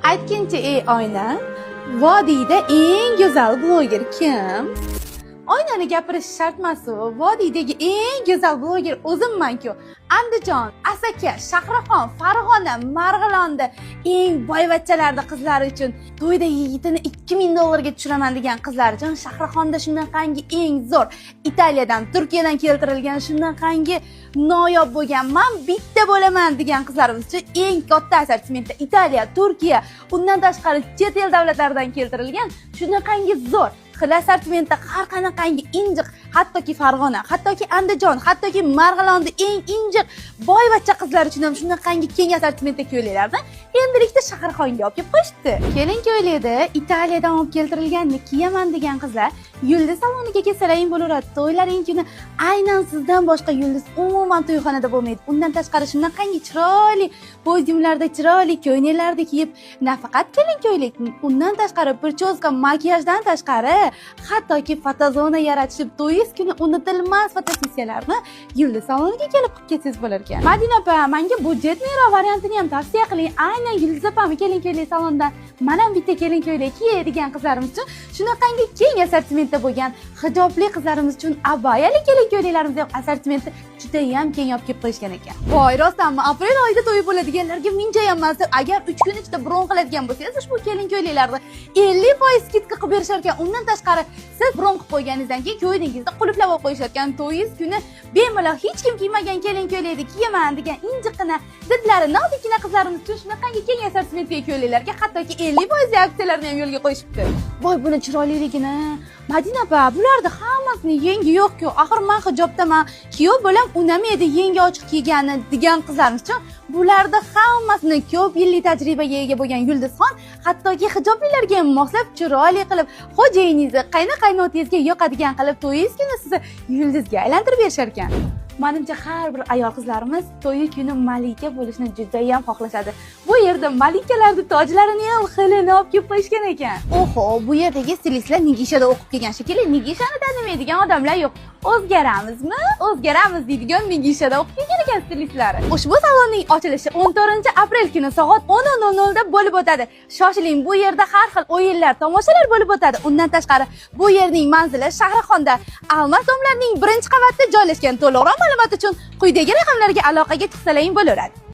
Aytkinchi ey oyna, vodiyda eng go'zal bloger kim? Oynani gapirish shart emas-ku. Vodiydagi eng go'zal bloger o'zimman-ku. Andijon, Asaka, Shahrixon, Farg'ona, Marg'ilonda eng boyvachchalarda qizlar uchun to'yda yigitini $2000 ga tushiraman degan qizlar uchun Shahrixonda shunaqangi eng zo'r Italiyadan, Turkiyadan keltirilgan shunaqangi noyob bo'lgan men bitta bo'laman degan qizlarimiz uchun eng katta assortimentda Italiya, Turkiya, undan tashqari chet el davlatlaridan keltirilgan shunaqangi zo'r xil assortimentda har qanaqangi injiq, hattoki Farg'ona, hattoki Andijon, hattoki Marg'ilonda eng injiq boyvachcha qizlar uchun ham shunaqangi keng assortimentda ko'ylaklarni endilikda Shahrixonga olib kelib qo'yishdi. Kelin-ko'ylakda Italiyadan olib keltirilganini kiyaman degan qizlar yulduz saloniga kelsalaring bo'laveradi. To'ylaring kuni aynan sizdan boshqa yulduz umuman to'yxonada bo'lmaydi. Undan tashqari shunaqangi chiroyli podiumlarda chiroyli ko'ylaklarni kiyib, nafaqat kelin-ko'ylak, undan tashqari prichoska, makiyajdan tashqari hattoki fotozona yaratishib, to'yingiz kuni unutilmas fotosessiyalarni yulduz saloniga kelib qilib ketsangiz bo'lar ekan. Madina opa, menga budjetniroq variantini ham tavsiya qiling. Aynan yulduz opami kelin-ko'ylak salonidan mana bitta kelin-ko'ylak kiyay degan qizlarimiz uchun shunaqangi keng assortimentda bo'lgan hijobli qizlarimiz uchun abayali kelin-ko'ylaklarimiz ham assortimentda juda ham keng olib kelib qo'yishgan ekan. Voy, rostdanmi? Aprel oyida to'y bo'ladiganlarga minjayapman. Agar 3 kun ichida bron qiladigan bo'lsangiz, ushbu kelin-ko'ylaklarni 50% skidka qilib berishar ekan. Undan tashqari siz bron qilib qo'yganingizdan keyin ko'ylagingizda qulflab olib qo'yishar ekan. To'yingiz kuni bemalol hech kim kiymagan kelin-ko'ylakni kiyaman degan injiqqina, didlari nodikkina qizlarimiz uchun shunaqangi keng assortimentdagi ko'ylaklarga hattoki 50% aksiyalarni ham yo'lga qo'yishibdi. Voy, buni chiroyliligini. Madina opa, bularda hammasini yengi yo'q-ku. Axir men hijobdaman, kuyov bo'lam unamaydi yengi ochiq kiygani degan qizlarimiz uchun bularda hammasini ko'p yillik tajribaga ega bo'lgan Yulduzxon hattoki hijoblilarga ham moslab chiroyli qilib, xo'jayiningizni, qaynoqaynotangizga yoqadigan qilib to'yingiz kuni sizni yulduzga aylantirib berishar ekan. Menimcha har bir ayol qizlarimiz to'yi kuni malika bo'lishni juda ham xohlashadi. Bu yerda malikalarning tojlarini ham xilini olib kelib qo'yishgan ekan. Oho, bu yerdagi stilistlar Nigishada o'qib kelgan shekilli, Nigishani tanimaydigan odamlar yo'q. O'zgaramizmi? O'zgaramiz deydigan Nigishada o'qib kelgan ekan stilistlar. Ushbu salonning ochilishi 14-aprel kuni soat 10:00 da bo'lib o'tadi. Shoshiling, bu yerda har xil o'yinlar, tomoshalar bo'lib o'tadi. Undan tashqari, bu yerning manzili Shahrixonda, Almas domlarning 1-qavatida joylashgan. To'liqroq ma'lumot uchun quyidagi raqamlarga aloqaga chiqsalaring bo'laveradi.